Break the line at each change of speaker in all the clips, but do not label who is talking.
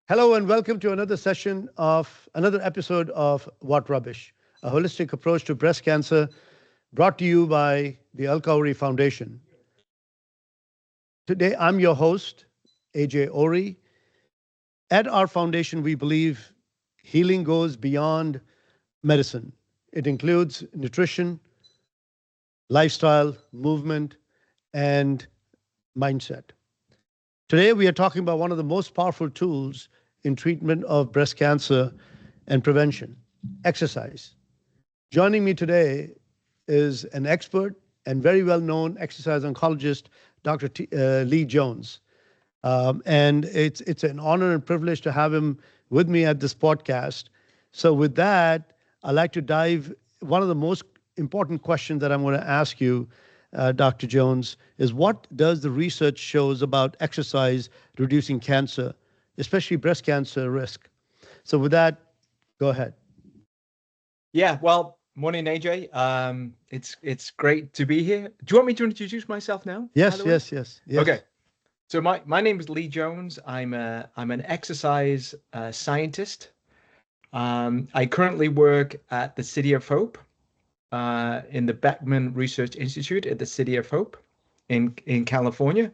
Hello and welcome to another episode of What Rubbish, a holistic approach to breast cancer brought to you by the Alka Ohri Foundation. Today I'm your host, Ajay Ohri. At our foundation, we believe healing goes beyond medicine. It includes nutrition, lifestyle, movement, and mindset. Today, we are talking about one of the most powerful tools in treatment of breast cancer and prevention, exercise. Joining me today is an expert and very well-known exercise oncologist, Dr. Lee Jones. And it's an honor and privilege to have him with me at this podcast. So with that, I'd like to dive, one of the most important questions that I'm going to ask you, Dr. Jones, is what does the research shows about exercise reducing cancer, especially breast cancer risk? So with that, go ahead.
Yeah, well, morning, AJ. It's great to be here. Do you want me to introduce myself now?
Yes, yes.
Okay. So my name is Lee Jones. I'm an exercise scientist. I currently work at the City of Hope, in the Beckman Research Institute at the City of Hope in California.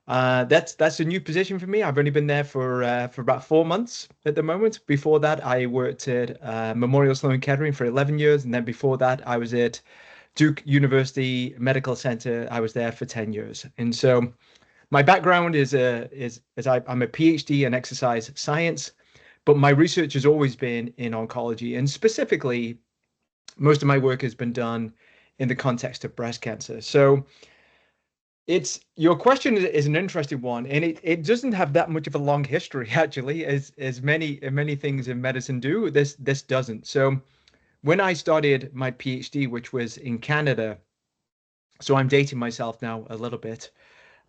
That's a new position for me. I've only been there for about 4 months at the moment. Before that, I worked at Memorial Sloan Kettering for 11 years, and then before that, I was at Duke University Medical Center. I was there for 10 years, and so my background I'm a PhD in exercise science, but my research has always been in oncology, and specifically, most of my work has been done in the context of breast cancer. So your question is an interesting one, and it doesn't have that much of a long history actually, as many things in medicine do. This doesn't. So when I started my PhD, which was in Canada, so I'm dating myself now a little bit.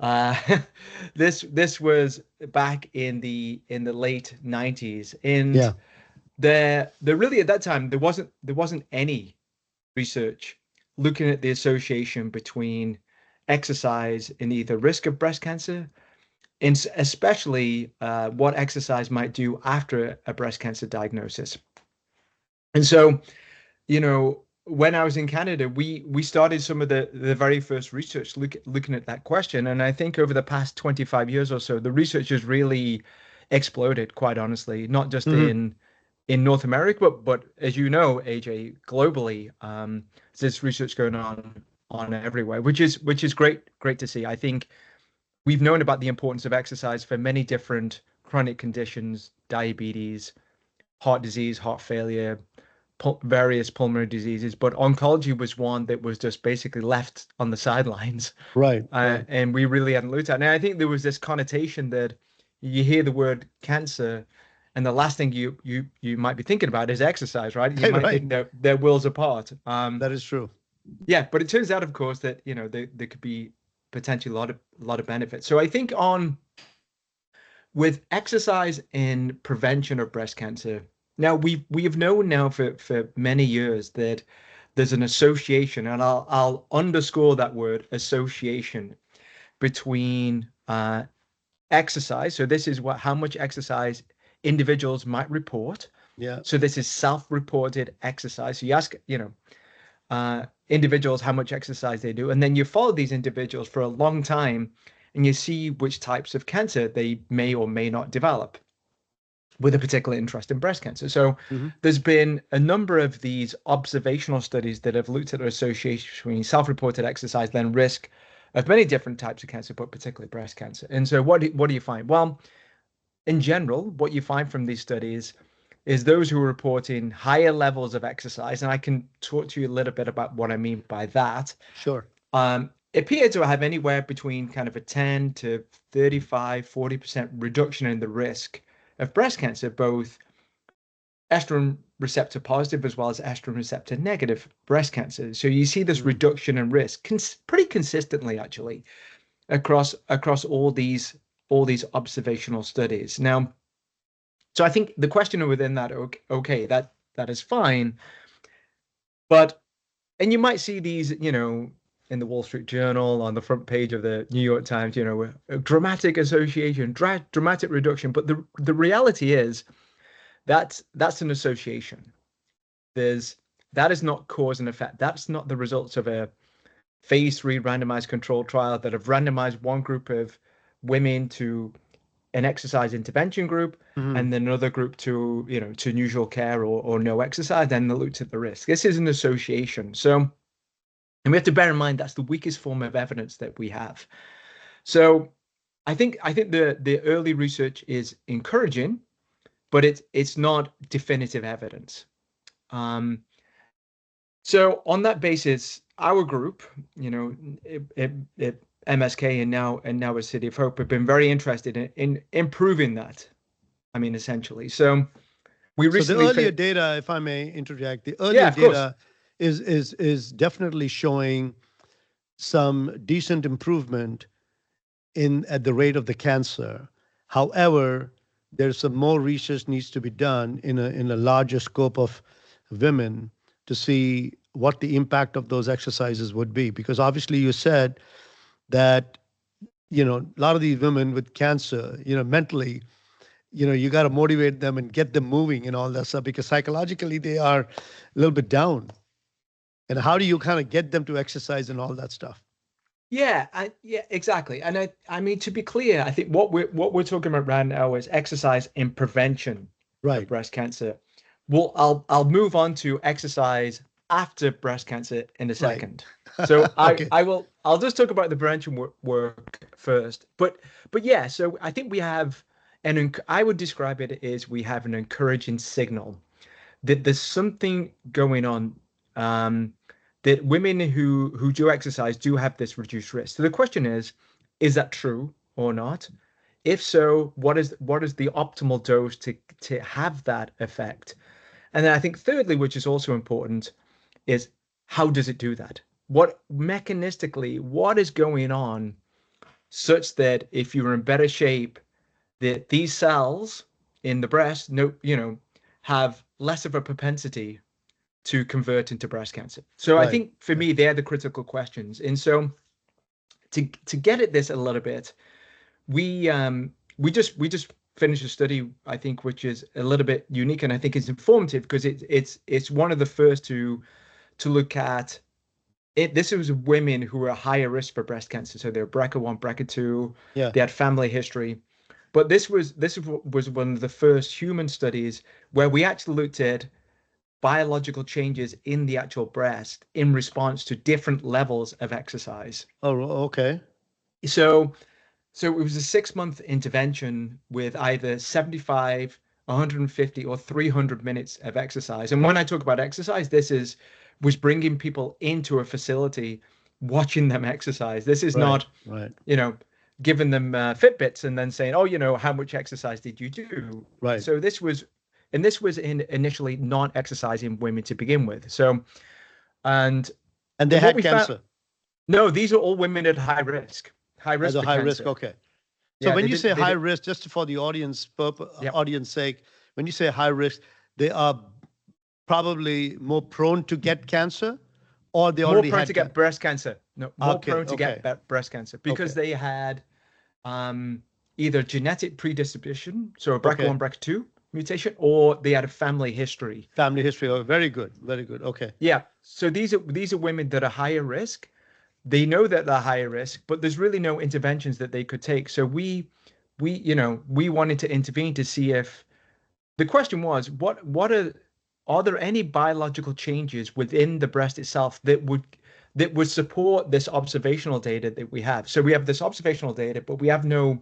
Uh, this was back in the late 90s, and
Yeah.
there really at that time there wasn't any research looking at the association between exercise and either risk of breast cancer, and especially what exercise might do after a breast cancer diagnosis. And so, when I was in Canada, we started some of the very first research looking at that question. And I think over the past 25 years or so, the research has really exploded, quite honestly, not just
Mm-hmm.
in North America, but as you know, AJ, globally, there's research going on everywhere, which is great to see. I think we've known about the importance of exercise for many different chronic conditions, diabetes, heart disease, heart failure, various pulmonary diseases, but oncology was one that was just basically left on the sidelines,
Right.
and we really hadn't looked at. And I think there was this connotation that you hear the word cancer, and the last thing you might be thinking about is exercise, right? You might
Right.
think they're worlds apart.
That is true.
Yeah, but it turns out, of course, that there could be potentially a lot of benefits. So I think on with exercise in prevention of breast cancer, now we have known now for many years that there's an association, and I'll underscore that word association between exercise. So this is how much exercise individuals might report.
Yeah.
So this is self-reported exercise. So you ask, individuals how much exercise they do, and then you follow these individuals for a long time, and you see which types of cancer they may or may not develop with a particular interest in breast cancer. So
Mm-hmm.
there's been a number of these observational studies that have looked at an association between self-reported exercise, then risk of many different types of cancer, but particularly breast cancer. And so what do you find? Well, in general, what you find from these studies is those who are reporting higher levels of exercise, and I can talk to you a little bit about what I mean by that,
Sure.
appear to have anywhere between kind of a 10 to 35, 40% reduction in the risk of breast cancer, both estrogen receptor positive as well as estrogen receptor negative breast cancer. So you see this
Mm.
reduction in risk pretty consistently, actually, across all these observational studies. Now, so I think the question within that, okay, that is fine, but and you might see these, in the Wall Street Journal, on the front page of the New York Times, you know, a dramatic association, dramatic reduction. But the reality is that's an association. That is not cause and effect. That's not the results of a phase 3 randomized controlled trial that have randomized one group of women to an exercise intervention group and then another group to, you know, to usual care or no exercise. Then they looked at the risk. This is an association. So, and we have to bear in mind that's the weakest form of evidence that we have. So I think the early research is encouraging, but it's not definitive evidence. So on that basis, our group, you know, MSK and now a City of Hope have been very interested in improving that. I mean, essentially. So we recently.
So the earlier data, if I may interject, the earlier
Yeah, of course.
data is definitely showing some decent improvement at the rate of the cancer. However, there's some more research needs to be done in a larger scope of women to see what the impact of those exercises would be. Because obviously you said that, you know, a lot of these women with cancer, you know, mentally, you know, you got to motivate them and get them moving and all that stuff because psychologically they are a little bit down. And how do you kind of get them to exercise and all that stuff?
Yeah, yeah, exactly. And I mean, to be clear, I think what we're talking about right now is exercise in prevention of breast cancer. Well, I'll move on to exercise after breast cancer in a second. Right. So
Okay.
I'll just talk about the prevention work first. But yeah, so I think we have I would describe it as we have an encouraging signal that there's something going on. That women who do exercise do have this reduced risk. So the question is that true or not? If so, what is the optimal dose to have that effect? And then I think thirdly, which is also important, is how does it do that? What mechanistically, what is going on such that if you're in better shape, that these cells in the breast, have less of a propensity to convert into breast cancer. So I think for me, they're the critical questions. And so to get at this a little bit, we just finished a study, I think, which is a little bit unique, and I think it's informative because it's one of the first to look at it. This was women who were higher risk for breast cancer, so they're BRCA1, BRCA2. They had family history, but this was one of the first human studies where we actually looked at biological changes in the actual breast in response to different levels of exercise.
Oh, okay.
So it was a 6-month intervention with either 75, 150, or 300 minutes of exercise. And when I talk about exercise, was bringing people into a facility, watching them exercise. This is not, giving them Fitbits and then saying, oh, how much exercise did you do?
Right.
So this was initially non-exercising women to begin with. So, and
they had cancer.
No, these are all women at high risk. High risk.
As a high risk, okay. So when you say high risk, just for the audience sake, when you say high risk, they are probably more prone to get cancer, or they already
more prone
had
to get breast cancer. No, more prone to get breast cancer because they had either genetic predisposition, so a BRCA1, BRCA2 mutation, or they had a family history.
Family history. Oh, very good, very good. Okay.
Yeah. So these are women that are higher risk. They know that they're higher risk, but there's really no interventions that they could take. So we wanted to intervene to see if the question was, are there any biological changes within the breast itself that would support this observational data that we have? So we have this observational data, but we have no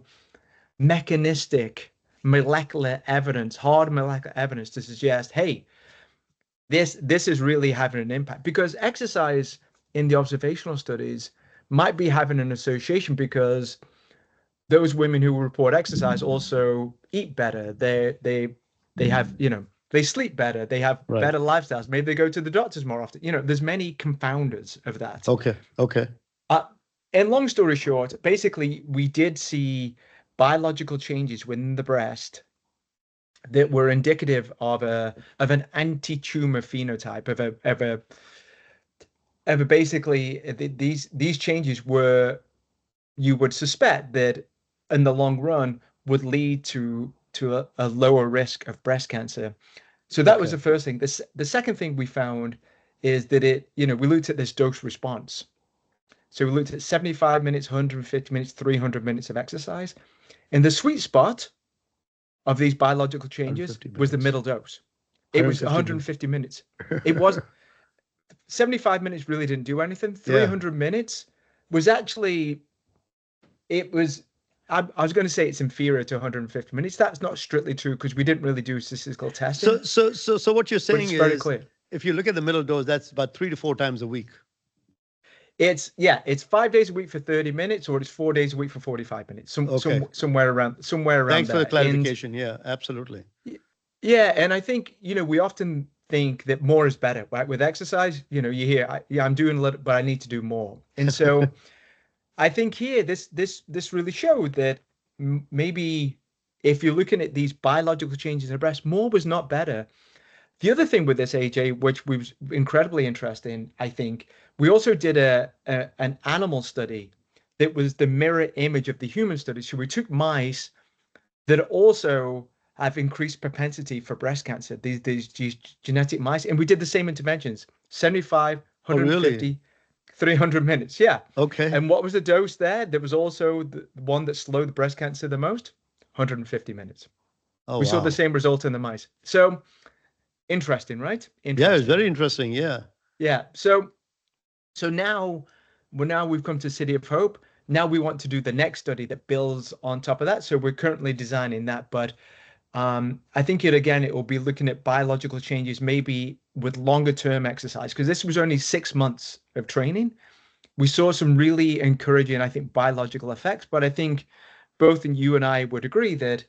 mechanistic molecular evidence, hard molecular evidence to suggest, hey, this is really having an impact, because exercise in the observational studies might be having an association because those women who report exercise also eat better. They have, they sleep better. They have better lifestyles. Maybe they go to the doctors more often. There's many confounders of that.
Okay.
And long story short, basically, we did see biological changes within the breast that were indicative of an anti-tumor phenotype, of a but basically, these changes were, you would suspect that in the long run would lead to a lower risk of breast cancer. So that was
Okay.
the first thing. The second thing we found is that we looked at this dose response. So we looked at 75 minutes, 150 minutes, 300 minutes of exercise. And the sweet spot of these biological changes
150
was the
minutes.
middle dose. It was
150 minutes.
150 minutes. It was 75 minutes really didn't do anything.
Yeah.
300 minutes was actually, it was, I was going to say it's inferior to 150 minutes. That's not strictly true because we didn't really do statistical testing,
So what you're
but
saying
it's very
is,
clear.
if you look at the middle dose, that's about 3 to 4 times a week.
It's 5 days a week for 30 minutes, or it's 4 days a week for 45 minutes.
Okay.
Somewhere around
Thanks for the
there. And
clarification. Yeah, absolutely.
yeah, and I think, we often think that more is better, right? With exercise, you hear, yeah, I'm doing a little, but I need to do more. And so I think here, this really showed that maybe if you're looking at these biological changes in the breast, more was not better. The other thing with this, AJ, which was incredibly interesting, I think, we also did an animal study that was the mirror image of the human study. So we took mice that also have increased propensity for breast cancer, these genetic mice, and we did the same interventions: 75,
Oh, really?
150, 300 minutes. Yeah.
Okay.
And what was the dose there? There was also the one that slowed the breast cancer the most: 150 minutes.
Oh,
We saw the
wow.
same result in the mice. So interesting, right?
Yeah, it's
Interesting.
very interesting. Yeah.
Yeah. So now, we've come to City of Hope. Now we want to do the next study that builds on top of that. So we're currently designing that, but I think it will be looking at biological changes, maybe with longer term exercise, because this was only 6 months of training. We saw some really encouraging, I think, biological effects, but I think both you and I would agree that,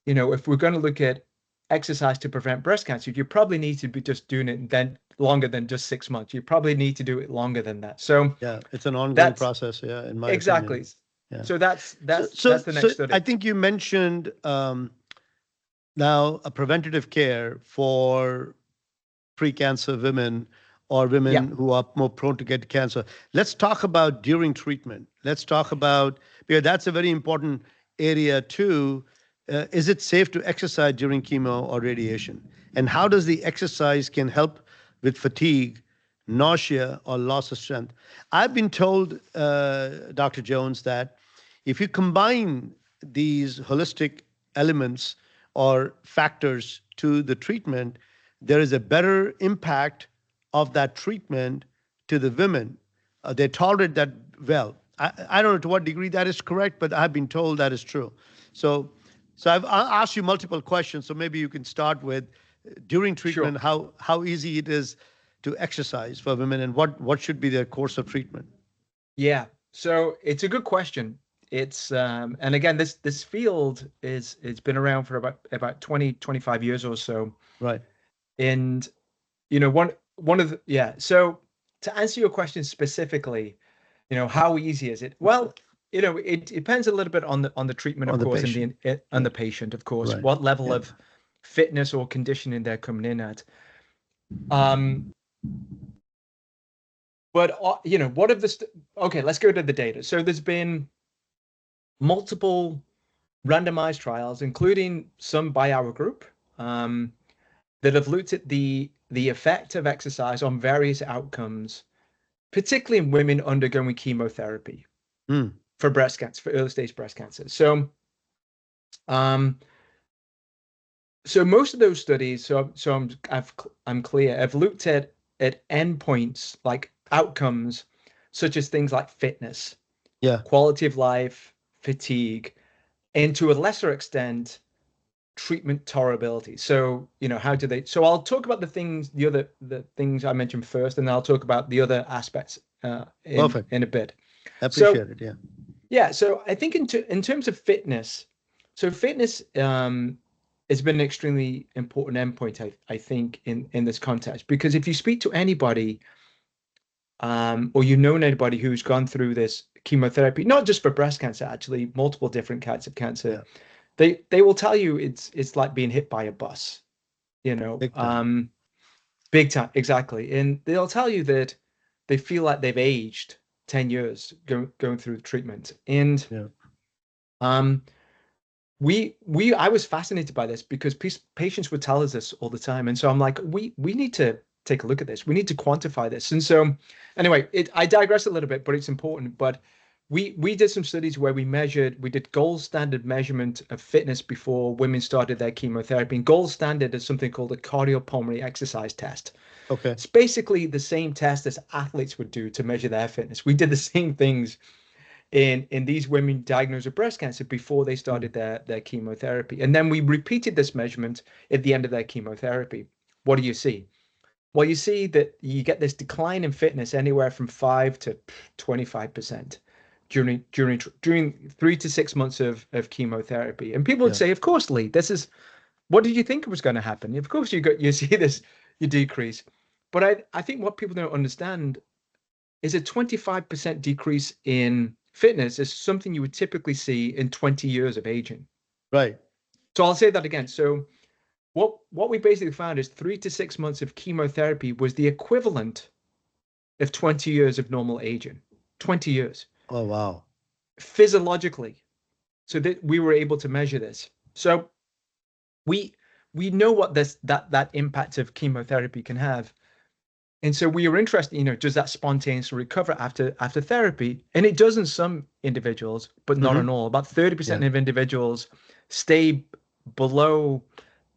if we're going to look at exercise to prevent breast cancer, you probably need to be just doing it then longer than just 6 months. You probably need to do it longer than that. So
Yeah. It's an ongoing
that's
process. Yeah, in my opinion.
exactly.
Yeah.
So that's
So,
that's
so,
that's the
so
next
I
study.
think you mentioned now a preventative care for pre-cancer women or
Yeah.
women who are more prone to get cancer. Let's talk about during treatment. Let's talk about, because that's a very important area too. Is it safe to exercise during chemo or radiation? And how does the exercise can help with fatigue, nausea, or loss of strength? I've been told, Dr. Jones, that if you combine these holistic elements or factors to the treatment, there is a better impact of that treatment to the women. They tolerate that well. I don't know to what degree that is correct, but I've been told that is true. So, so I've asked you multiple questions. So maybe you can start with during
Sure.
treatment, how easy it is to exercise for women, and what should be their course of treatment.
Yeah. So it's a good question. It's and again, this field it's been around for about 20-25 years or so.
Right.
And one of the, yeah. So to answer your question specifically, how easy is it? Well, it depends a little bit on the treatment,
On
of
the
course, and
patient.
on
Yeah.
the patient, of course,
Right.
what level
Yeah.
of fitness or conditioning they're coming in at. Um, but what of the okay, let's go to the data. So there's been multiple randomized trials, including some by our group, um, that have looked at the effect of exercise on various outcomes, particularly in women undergoing chemotherapy
Hmm.
for breast cancer, for early stage breast cancer. Um, so most of those studies, I'm clear, have looked at endpoints like outcomes, such as things like fitness,
Yeah.
quality of life, fatigue, and to a lesser extent, treatment tolerability. So, how do they? So I'll talk about the things I mentioned first, and then I'll talk about the other aspects
Perfect.
in a bit. So
Appreciate it. Yeah.
yeah, so I think in terms of fitness, so fitness has been an extremely important endpoint, I think, in this context, because if you speak to anybody, or anybody who's gone through this chemotherapy, not just for breast cancer, actually, multiple different kinds of cancer,
Yeah.
they will tell you it's like being hit by a bus, you know,
Big time.
big time, exactly. And they'll tell you that, they feel like they've aged 10 years going through the treatment. And
Yeah.
I was fascinated by this because patients would tell us this all the time. And so I'm like, we need to take a look at this. We need to quantify this. And so anyway, I digress a little bit, but it's important. But we did some studies where we did gold standard measurement of fitness before women started their chemotherapy. And gold standard is something called a cardiopulmonary exercise test.
Okay.
It's basically the same test as athletes would do to measure their fitness. We did the same things in these women diagnosed with breast cancer before they started their chemotherapy. And then we repeated this measurement at the end of their chemotherapy. What do you see? Well, you see that you get this decline in fitness anywhere from 5 to 25% during 3 to 6 months of chemotherapy. And people would say, of course, Lee, this is what did you think was going to happen? Of course, you see this, you decrease. But I think what people don't understand is a 25% decrease in fitness is something you would typically see in 20 years of aging.
Right.
So I'll say that again. So what we basically found is 3 to 6 months of chemotherapy was the equivalent of 20 years of normal aging. 20 years.
Oh, wow.
Physiologically. So that we were able to measure this. So we know what that impact of chemotherapy can have. And so we were interested, does that spontaneously recover after therapy? And it does in some individuals, but not in all. About 30% of individuals stay below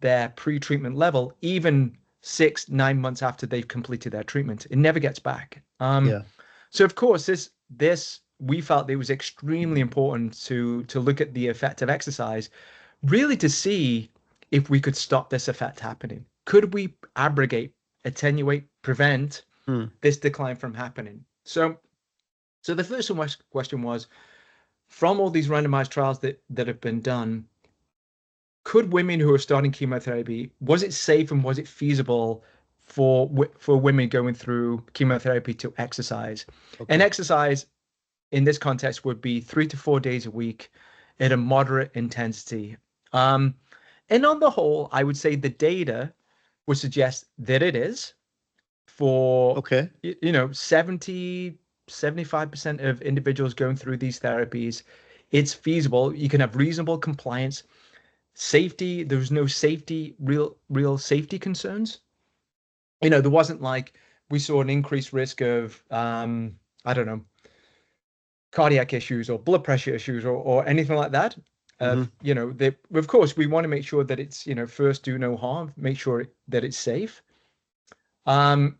their pre-treatment level, even 6-9 months after they've completed their treatment. It never gets back. So of course, this we felt it was extremely important to look at the effect of exercise, really to see if we could stop this effect happening. Could we abrogate, attenuate, prevent this decline from happening? So the first question was, from all these randomized trials that have been done, could women who are starting chemotherapy, was it safe and was it feasible for women going through chemotherapy to exercise? And exercise in this context would be 3 to 4 days a week at a moderate intensity. And on the whole, I would say the data would suggest that it is for, 75% of individuals going through these therapies. It's feasible. You can have reasonable compliance. Safety, there was no real safety concerns. There wasn't like we saw an increased risk of, I don't know, cardiac issues or blood pressure issues or anything like that. Of course, we want to make sure that it's, first do no harm, make sure that it's safe. But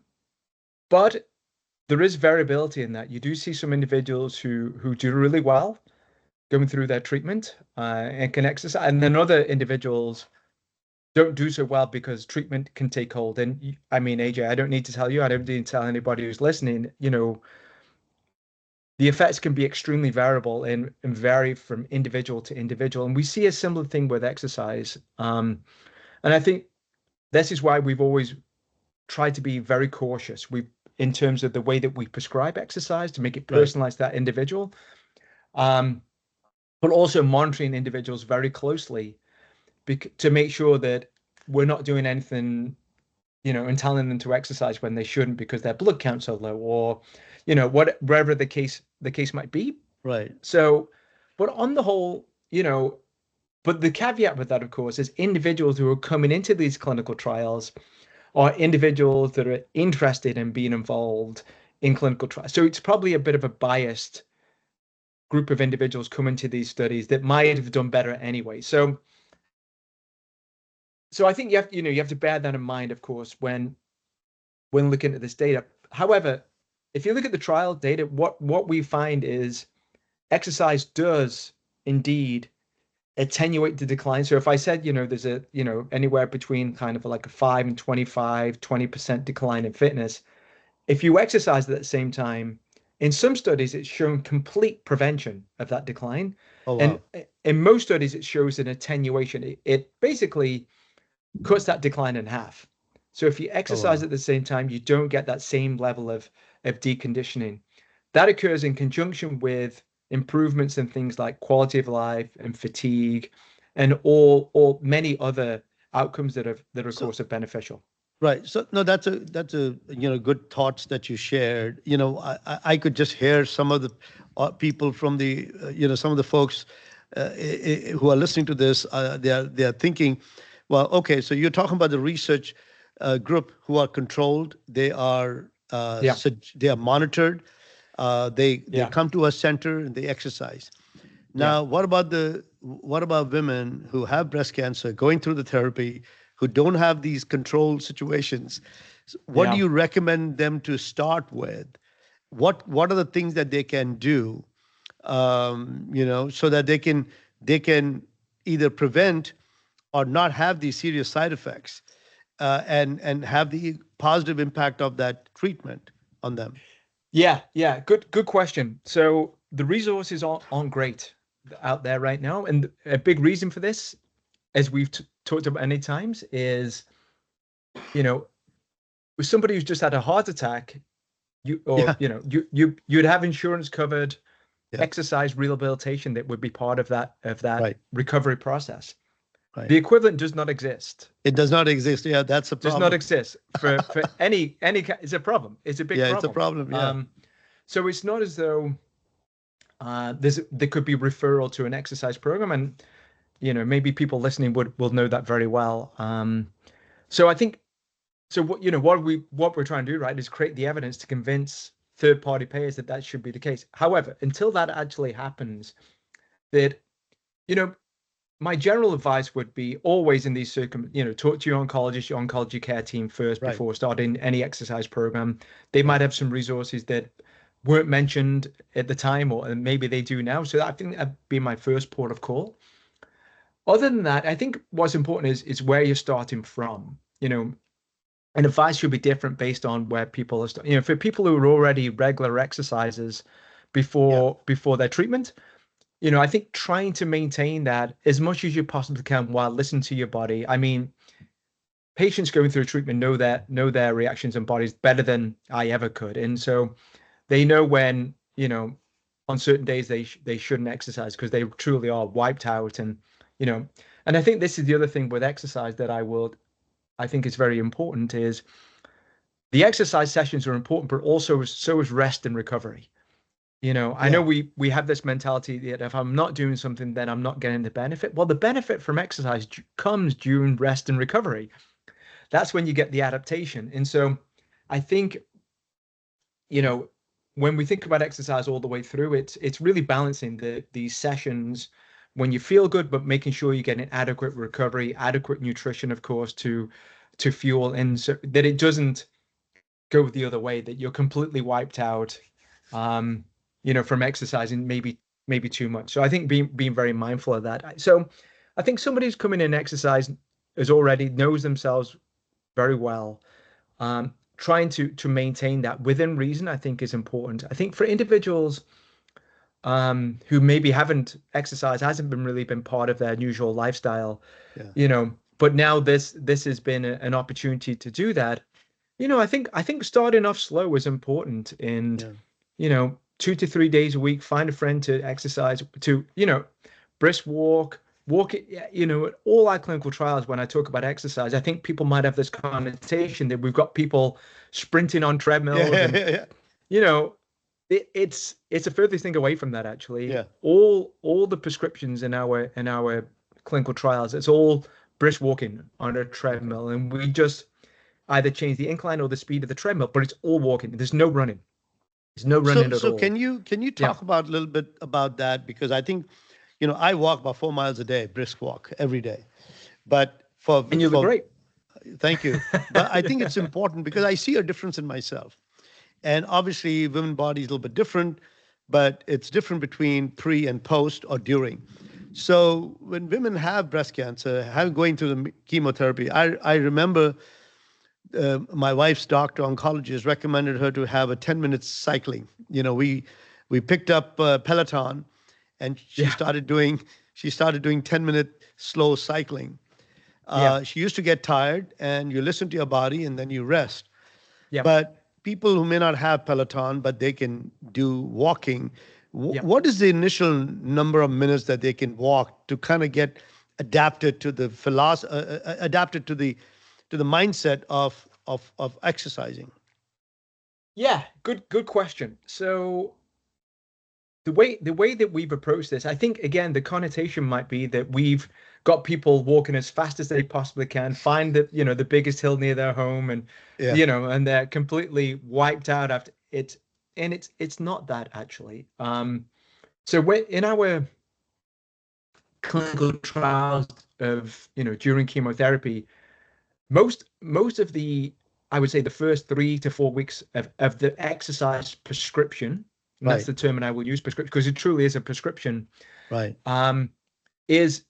there is variability in that. You do see some individuals who do really well going through their treatment and can exercise, and then other individuals don't do so well because treatment can take hold. And I mean, AJ, I don't need to tell you, I don't need to tell anybody who's listening, the effects can be extremely variable and vary from individual to individual. And we see a similar thing with exercise. And I think this is why we've always tried to be very cautious in terms of the way that we prescribe exercise to make it personalized to that individual. But also monitoring individuals very closely to make sure that we're not doing anything, and telling them to exercise when they shouldn't because their blood counts are low or, wherever the case might be.
Right.
So, but on the whole, but the caveat with that, of course, is individuals who are coming into these clinical trials are individuals that are interested in being involved in clinical trials. So it's probably a bit of a biased group of individuals coming to these studies that might have done better anyway. So I think you have to bear that in mind, of course, when looking at this data. However, if you look at the trial data, what we find is exercise does indeed attenuate the decline. So if I said, there's a, anywhere between kind of like a 5 and 20% decline in fitness, if you exercise at the same time, in some studies, it's shown complete prevention of that decline.
Oh, wow.
And in most studies, it shows an attenuation. It basically cuts that decline in half. So if you exercise at the same time, you don't get that same level of deconditioning. That occurs in conjunction with improvements in things like quality of life and fatigue and all many other outcomes that of course are beneficial.
Right. So no, that's a good thoughts that you shared. I could just hear some of the people from the some of the folks who are listening to this. They are thinking, well, okay, so you're talking about the research group who are controlled.
Yeah,
They are monitored. They
yeah,
come to a center and they exercise.
yeah,
Now, what about women who have breast cancer going through the therapy, who don't have these controlled situations? What do
yeah.
you recommend them to start with? What are the things that they can do, so that they can either prevent or not have these serious side effects, and have the positive impact of that treatment on them?
Yeah, yeah, good question. So the resources aren't great out there right now, and a big reason for this, as we've talked about many times, is you know with somebody who's just had a heart attack,
Yeah,
you'd have insurance covered
yeah,
exercise rehabilitation that would be part of that
right,
recovery process.
right.
The equivalent does not exist.
It does not exist. Yeah, that's a
Does not
problem.
exist for any. It's a problem. It's a big
Yeah, it's a
problem.
problem. Yeah.
Um, so it's not as though there could be referral to an exercise program, and maybe people listening will know that very well. So I think so. What we're trying to do, right, is create the evidence to convince third-party payers that should be the case. However, until that actually happens, that you know, my general advice would be always in these talk to your oncologist, your oncology care team first
Right.
before starting any exercise program. They
Yeah.
might have some resources that weren't mentioned at the time, or maybe they do now. So I think that'd be my first port of call. Other than that, I think what's important is where you're starting from. And advice should be different based on where people are. For people who are already regular exercisers
Yeah.
before their treatment, I think trying to maintain that as much as you possibly can while listening to your body. I mean, patients going through treatment know their reactions and bodies better than I ever could, and so they know when on certain days they shouldn't exercise because they truly are wiped out, and you know, and I think this is the other thing with exercise that I think is very important is the exercise sessions are important, but also so is rest and recovery. I know
Yeah.
we have this mentality that if I'm not doing something, then I'm not getting the benefit. Well, the benefit from exercise comes during rest and recovery. That's when you get the adaptation. And so I think, you know, when we think about exercise all the way through, it's really balancing these sessions when you feel good, but making sure you're getting adequate recovery, adequate nutrition, of course, to fuel, and so that it doesn't go the other way, that you're completely wiped out, um, from exercising maybe too much. So I think being very mindful of that. So I think somebody who's coming in exercise is already knows themselves very well. Trying to maintain that within reason, I think, is important. I think for individuals who maybe haven't exercise hasn't really been part of their usual lifestyle,
Yeah.
but now this has been an opportunity to do that. I think starting off slow is important, and
Yeah.
2 to 3 days a week, find a friend to exercise, to brisk walk it. Yeah, at all our clinical trials, when I talk about exercise, I think people might have this connotation that we've got people sprinting on
Yeah.
treadmills,
Yeah.
and
Yeah.
you know it's a further thing away from that, actually.
Yeah.
All the prescriptions in our clinical trials, it's all brisk walking on a
Okay.
treadmill, and we just either change the incline or the speed of the treadmill, but it's all walking. There's no running. There's no
So
running at
so
all.
can you
Yeah.
talk about a little bit about that, because I think I walk about 4 miles a day, brisk walk every day, but
And you look
for
great.
thank you, but I think it's important because I see a difference in myself. And obviously, women's body is a little bit different, but it's different between pre and post or during. So when women have breast cancer, have going through the chemotherapy, I remember my wife's doctor, oncologist, recommended her to have a 10 minutes cycling. We picked up Peloton, and she
Yeah.
started doing 10-minute slow cycling.
Yeah.
She used to get tired, and you listen to your body, and then you rest.
Yeah.
But people who may not have Peloton, but they can do walking,
Yeah.
what is the initial number of minutes that they can walk to kind of get adapted to the philosophy, adapted to the mindset of of exercising?
Yeah, good question. So the way that we've approached this, I think again the connotation might be that we've got people walking as fast as they possibly can, find the biggest hill near their home, and
Yeah.
and they're completely wiped out after it. And it's not that actually. So when in our clinical trials of during chemotherapy, most of the, I would say, the first 3 to 4 weeks of the exercise prescription, and that's
Right.
the term I will use, prescription, because it truly is a prescription,
Right.
um, is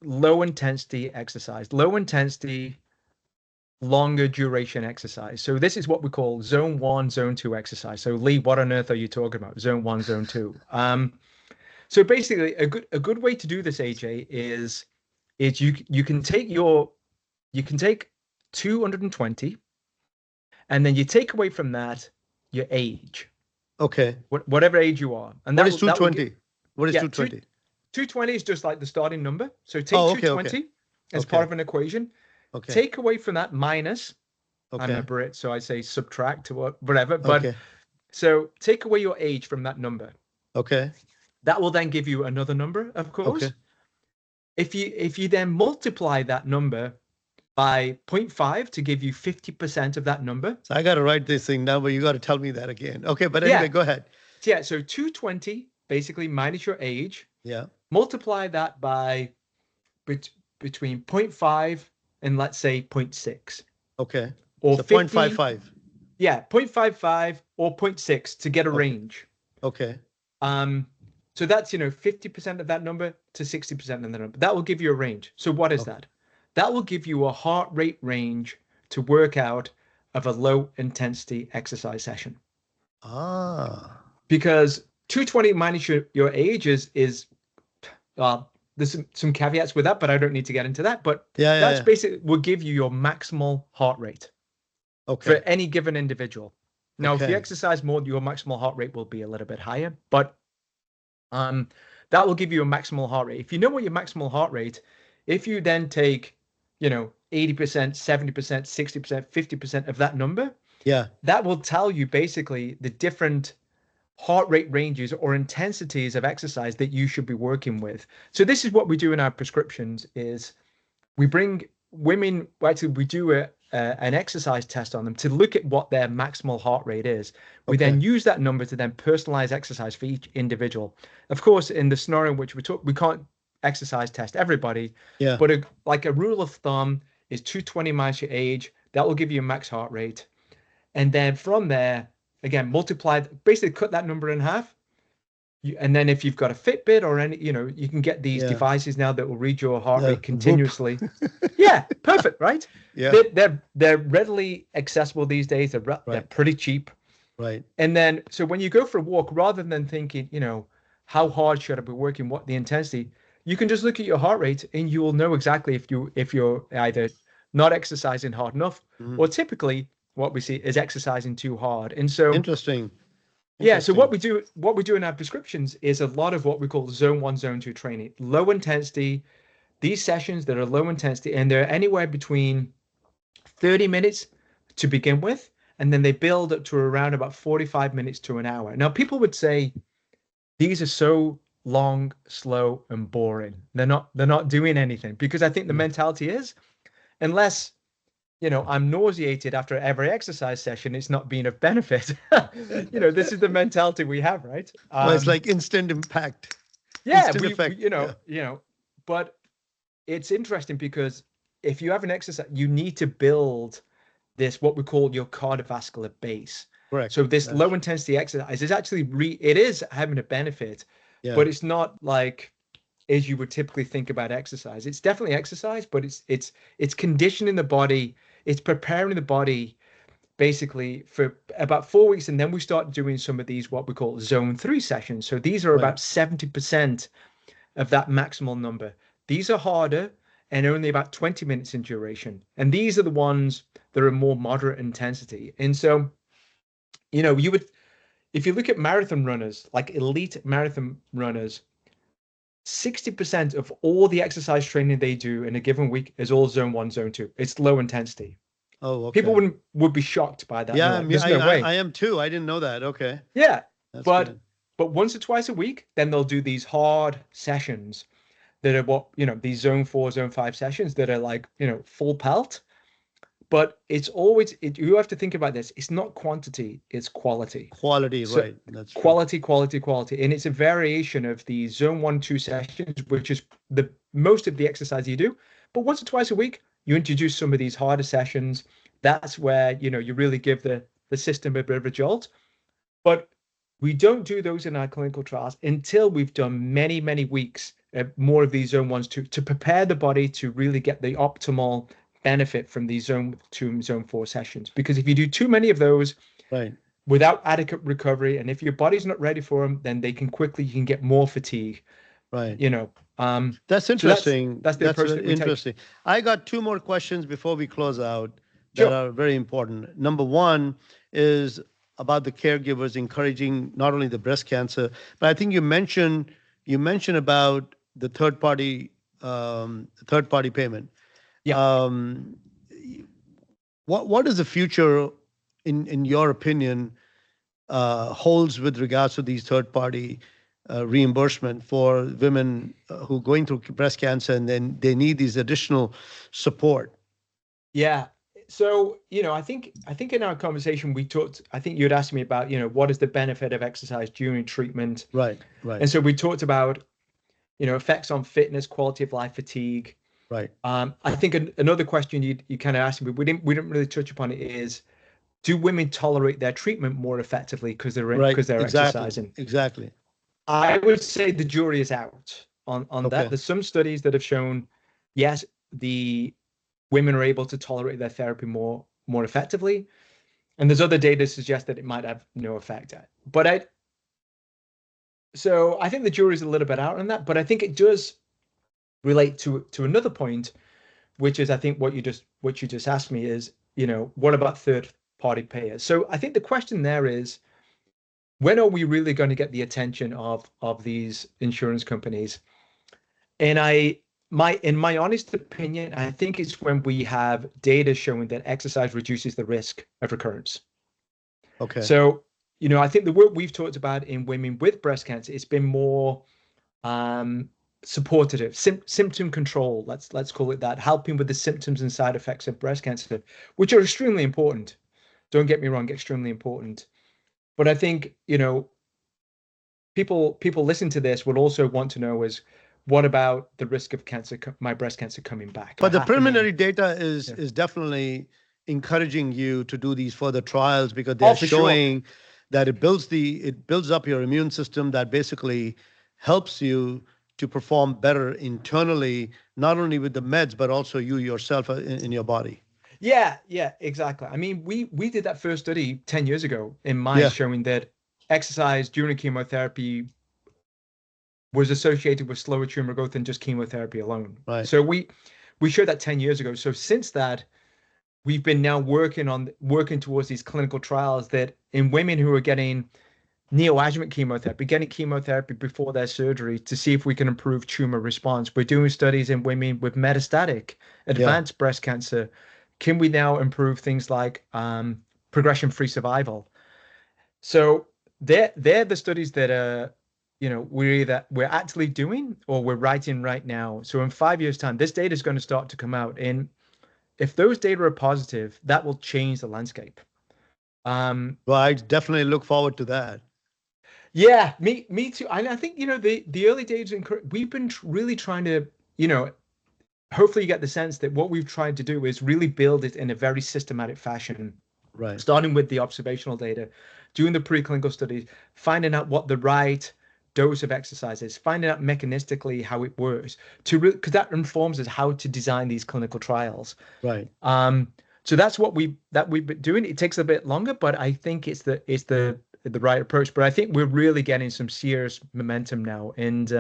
low intensity exercise, low intensity, longer duration exercise. So this is what we call zone 1, zone 2 exercise. So Lee, what on earth are you talking about? Zone 1, zone 2. So basically a good way to do this, AJ, is you can take 220, and then you take away from that your age,
Okay.
whatever age you are, and
What
that
is
will that will give
220? What is
yeah
220?
220 is just like the starting number. So take
Oh, okay, okay.
220 as part
Okay.
of an equation.
Okay.
Take away from that minus. I'm a
Okay.
Brit, so I say subtract or whatever. But
Okay.
so take away your age from that number.
Okay.
That will then give you another number, of
Okay.
course. If you then multiply that number by zero point 0.5 to give you 50% of that number.
So I got to write this thing down, but you got to tell me that again. Okay, but anyway,
Yeah.
go ahead.
Yeah. So 220 basically minus your age,
Yeah.
multiply that by between 0.5 and let's say 0.6
Okay.
or
So
50.
0.55.
Yeah, 0.55 or 0.6 to get a
Okay.
range.
Okay.
Um, so that's 50% of that number to 60% of the number. That will give you a range. So what is
Okay.
that? That will give you a heart rate range to work out of a low intensity exercise session.
Ah.
Because 220 minus your age is there's some caveats with that, but I don't need to get into that. But
Yeah, yeah,
that's
yeah.
basically will give you your maximal heart rate for
Okay.
any given individual. Now, if you
Okay.
exercise more, your maximal heart rate will be a little bit higher, but that will give you a maximal heart rate. If you know what your maximal heart rate, if you then take 80%, 70%, 60%, 50% of that number,
Yeah.
that will tell you basically the different heart rate ranges or intensities of exercise that you should be working with. So this is what we do in our prescriptions is we bring women, actually we do an exercise test on them to look at what their maximal heart rate is. We
Okay.
then use that number to then personalize exercise for each individual. Of course, in the scenario in which we talk, we can't exercise test everybody,
Yeah.
but like a rule of thumb is 220 minus your age. That will give you a max heart rate. And then from there, again, multiply, basically cut that number in half. And then if you've got a Fitbit or any, you can get these
Yeah.
devices now that will read your heart rate
Whoop.
continuously. Yeah, perfect, right?
Yeah.
They're readily accessible these days. They're
Right.
pretty cheap.
Right.
And then so when you go for a walk, rather than thinking, how hard should I be working, what the intensity, you can just look at your heart rate and you will know exactly if you're either not exercising hard enough,
Mhm.
or typically what we see is exercising too hard. And so
Interesting.
yeah, so
Interesting.
what we do in our prescriptions is a lot of what we call zone 1, zone 2 training, low intensity. These sessions that are low intensity, and they're anywhere between 30 minutes to begin with, and then they build up to around about 45 minutes to an hour. Now, people would say these are so long, slow, and boring. They're not doing anything, because I think the
Mm.
mentality is, unless I'm nauseated after every exercise session, it's not being of benefit. This is the mentality we have, right?
Well, it's like instant impact,
Yeah,
instant
we
effect. Yeah.
but it's interesting because if you have an exercise, you need to build this, what we call your cardiovascular base.
Correct.
So this
That's
low
true.
intensity exercise is actually it is having a benefit,
Yeah.
but it's not like as you would typically think about exercise. It's definitely exercise, but it's conditioning the body, it's preparing the body basically for about 4 weeks, and then we start doing some of these what we call zone 3 sessions. So these are
Right.
about 70% of that maximal number. These are harder and only about 20 minutes in duration. And these are the ones that are more moderate intensity. And so, you would, if you look at marathon runners, like elite marathon runners, 60% of all the exercise training they do in a given week is all zone 1, zone 2. It's low intensity.
Oh,
People
okay.
would be shocked by that. They're
Yeah,
like, "There's no
I
way."
am too. I didn't know that. Okay.
Yeah,
That's
but
good.
once or twice a week, then they'll do these hard sessions that are these zone 4, zone 5 sessions that are like, full pelt. But it's always you have to think about this. It's not quantity, it's quality.
Quality,
So
right. That's true.
quality, quality, quality. And it's a variation of the zone 1, 2 sessions, which is the most of the exercise you do. But once or twice a week, you introduce some of these harder sessions. That's where, you really give the system a bit of a jolt. But we don't do those in our clinical trials until we've done many, many weeks more of these zone 1s to prepare the body to really get the optimal benefit from these zone 2 and zone 4 sessions. Because if you do too many of those
Right.
without adequate recovery, and if your body's not ready for them, then you can get more fatigue.
Right.
You know,
That's
so
interesting.
that's the
That's
approach that we take.
interesting. I got two more questions before we close out that
Sure.
are very important. Number one is about the caregivers encouraging not only the breast cancer, but I think you mentioned about the third party payment.
Yeah.
Um, what is the future, in your opinion, holds with regards to these third party reimbursement for women who are going through breast cancer and then they need these additional support?
Yeah. So, I think in our conversation we talked, I think you'd asked me about, what is the benefit of exercise during treatment?
Right, right,
And so we talked about, effects on fitness, quality of life, fatigue.
right,
I think another question you kind of asked me, but we didn't really touch upon it is, do women tolerate their treatment more effectively
right.
because they're
Exactly,
exercising?
exactly.
I would say the jury is out on that.
Okay,
There's some studies that have shown, yes, the women are able to tolerate their therapy more effectively, and there's other data to suggest that it might have no effect. But I think the jury's a little bit out on that, but I think it does relate to another point, which is I think what you just asked me is, what about third party payers? So I think the question there is, when are we really going to get the attention of these insurance companies? And in my honest opinion, I think it's when we have data showing that exercise reduces the risk of recurrence.
okay.
So, I think the work we've talked about in women with breast cancer, it's been more um, supportive, symptom control. Let's call it that, helping with the symptoms and side effects of breast cancer, which are extremely important. Don't get me wrong, extremely important. But I think, people listen to this would also want to know is, what about the risk of cancer, my breast cancer coming back or
But the
happening?
preliminary data is
Yeah.
is definitely encouraging you to do these further trials because
Oh,
they're
for sure.
showing that it builds up your immune system that basically helps you to perform better internally, not only with the meds but also you yourself in your body.
Yeah, yeah, exactly. I mean, we did that first study 10 years ago in mice
Yeah,
showing that exercise during chemotherapy was associated with slower tumor growth than just chemotherapy alone.
right.
So we showed that 10 years ago. So since that, we've been now working towards these clinical trials that in women who are getting neoadjuvant chemotherapy, getting chemotherapy before their surgery to see if we can improve tumor response. We're doing studies in women with metastatic
Yeah.
advanced breast cancer. Can we now improve things like progression-free survival? So they're the studies that we're actually doing or we're writing right now. So in 5 years' time, this data is going to start to come out, and if those data are positive, that will change the landscape.
Well, I definitely look forward to that.
Yeah, me too. And I think, the early days we've been really trying to, hopefully you get the sense that what we've tried to do is really build it in a very systematic fashion,
Right.
starting with the observational data, doing the preclinical studies, finding out what the right dose of exercise is, finding out mechanistically how it works, because that informs us how to design these clinical trials.
Right.
Um, so that's what we've been doing. It takes a bit longer, but I think it's the right approach. But I think we're really getting some serious momentum now. And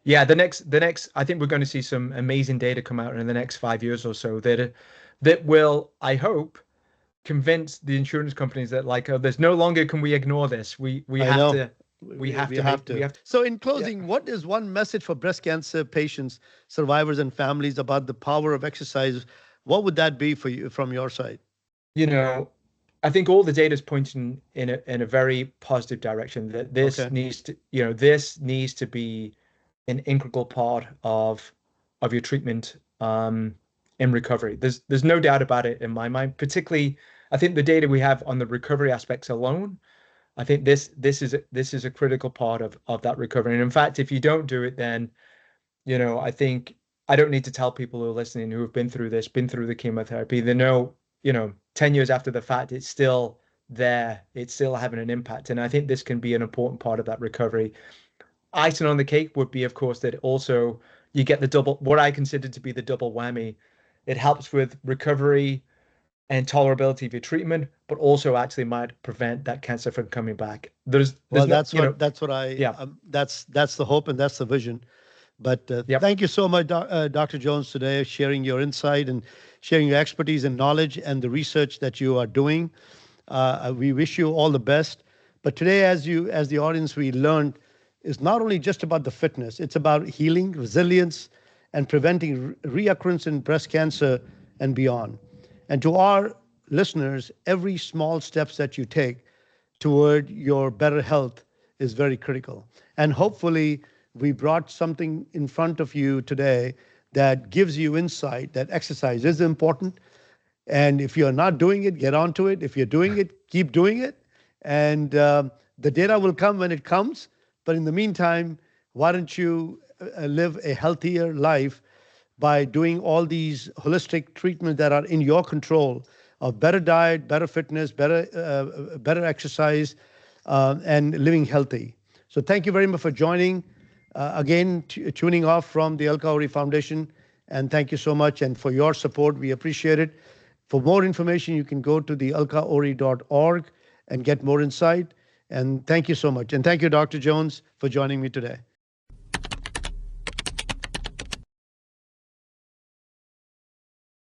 yeah, the next I think we're going to see some amazing data come out in the next 5 years or so that will, I hope, convince the insurance companies that, like, there's no longer can we ignore this. We
I
have
know.
to we have
We
to make
have
we
to.
have to,
So, in
yeah.
closing, what is one message for breast cancer patients, survivors, and families about the power of exercise What would that be for you from your side?
You know, I think all the data is pointing in a very positive direction that
Okay.
this needs to be an integral part of your treatment in recovery. There's no doubt about it in my mind. Particularly, I think the data we have on the recovery aspects alone, I think this is a critical part of that recovery. And in fact, if you don't do it, then I think I don't need to tell people who are listening who have been through this, been through the chemotherapy, they know, 10 years after the fact, it's still there, it's still having an impact. And I think this can be an important part of that recovery. Icing on the cake would be, of course, that also you get the double, what I consider to be the double whammy. It helps with recovery and tolerability of your treatment, but also actually might prevent that cancer from coming back. There's
Well,
no,
that's what I
yeah,
that's the hope and that's the vision. But
yep,
thank you so much, Dr. Jones, today, sharing your insight and sharing your expertise and knowledge and the research that you are doing. We wish you all the best. But today, as the audience, we learned is not only just about the fitness; it's about healing, resilience, and preventing reoccurrence in breast cancer and beyond. And to our listeners, every small steps that you take toward your better health is very critical. And hopefully, we brought something in front of you today that gives you insight that exercise is important. And if you're not doing it, get onto it. If you're doing it, keep doing it. And the data will come when it comes. But in the meantime, why don't you live a healthier life by doing all these holistic treatments that are in your control of better diet, better fitness, better exercise, and living healthy. So thank you very much for joining. Again, tuning off from the Alka Ohri Foundation. And thank you so much. And for your support, we appreciate it. For more information, you can go to the alkaohri.org and get more insight. And thank you so much. And thank you, Dr. Jones, for joining me today.